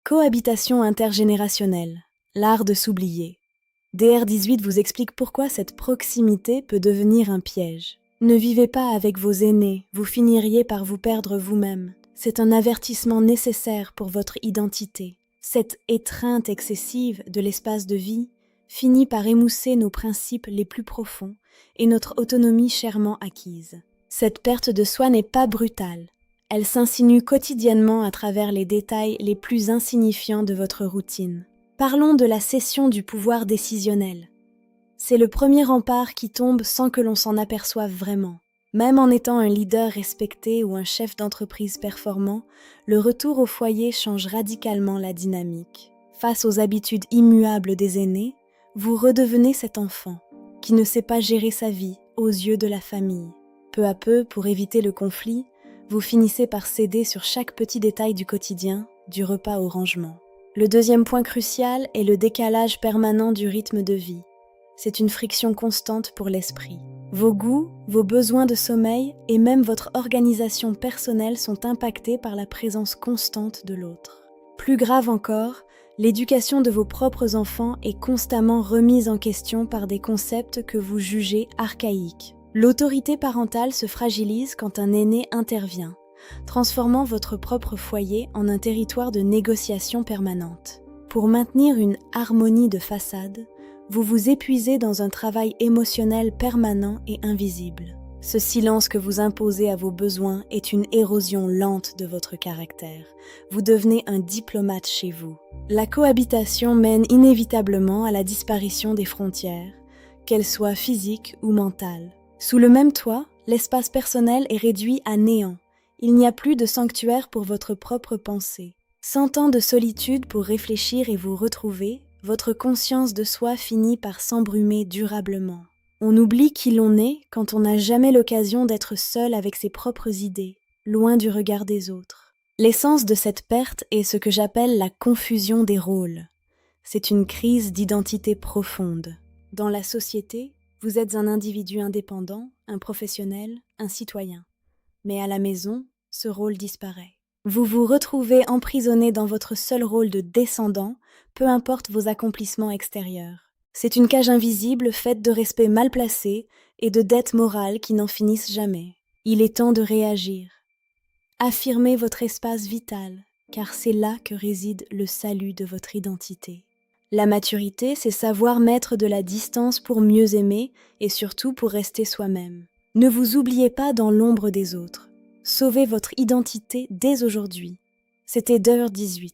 Cohabitation intergénérationnelle, l'art de s'oublier. DR18 vous explique pourquoi cette proximité peut devenir un piège. Ne vivez pas avec vos aînés, vous finiriez par vous perdre vous-même. C'est un avertissement nécessaire pour votre identité. Cette étreinte excessive de l'espace de vie finit par émousser nos principes les plus profonds et notre autonomie chèrement acquise. Cette perte de soi n'est pas brutale. Elle s'insinue quotidiennement à travers les détails les plus insignifiants de votre routine. Parlons de la cession du pouvoir décisionnel. C'est le premier rempart qui tombe sans que l'on s'en aperçoive vraiment. Même en étant un leader respecté ou un chef d'entreprise performant, le retour au foyer change radicalement la dynamique. Face aux habitudes immuables des aînés, vous redevenez cet enfant qui ne sait pas gérer sa vie aux yeux de la famille. Peu à peu, pour éviter le conflit, vous finissez par céder sur chaque petit détail du quotidien, du repas au rangement. Le deuxième point crucial est le décalage permanent du rythme de vie. C'est une friction constante pour l'esprit. Vos goûts, vos besoins de sommeil et même votre organisation personnelle sont impactés par la présence constante de l'autre. Plus grave encore, l'éducation de vos propres enfants est constamment remise en question par des concepts que vous jugez archaïques. L'autorité parentale se fragilise quand un aîné intervient, transformant votre propre foyer en un territoire de négociation permanente. Pour maintenir une harmonie de façade, vous vous épuisez dans un travail émotionnel permanent et invisible. Ce silence que vous imposez à vos besoins est une érosion lente de votre caractère. Vous devenez un diplomate chez vous. La cohabitation mène inévitablement à la disparition des frontières, qu'elles soient physiques ou mentales. Sous le même toit, l'espace personnel est réduit à néant. Il n'y a plus de sanctuaire pour votre propre pensée. 100 ans de solitude pour réfléchir et vous retrouver, votre conscience de soi finit par s'embrumer durablement. On oublie qui l'on est quand on n'a jamais l'occasion d'être seul avec ses propres idées, loin du regard des autres. L'essence de cette perte est ce que j'appelle la confusion des rôles. C'est une crise d'identité profonde. Dans la société, vous êtes un individu indépendant, un professionnel, un citoyen. Mais à la maison, ce rôle disparaît. Vous vous retrouvez emprisonné dans votre seul rôle de descendant, peu importe vos accomplissements extérieurs. C'est une cage invisible faite de respect mal placé et de dettes morales qui n'en finissent jamais. Il est temps de réagir. Affirmez votre espace vital, car c'est là que réside le salut de votre identité. La maturité, c'est savoir mettre de la distance pour mieux aimer et surtout pour rester soi-même. Ne vous oubliez pas dans l'ombre des autres. Sauvez votre identité dès aujourd'hui. C'était DR18.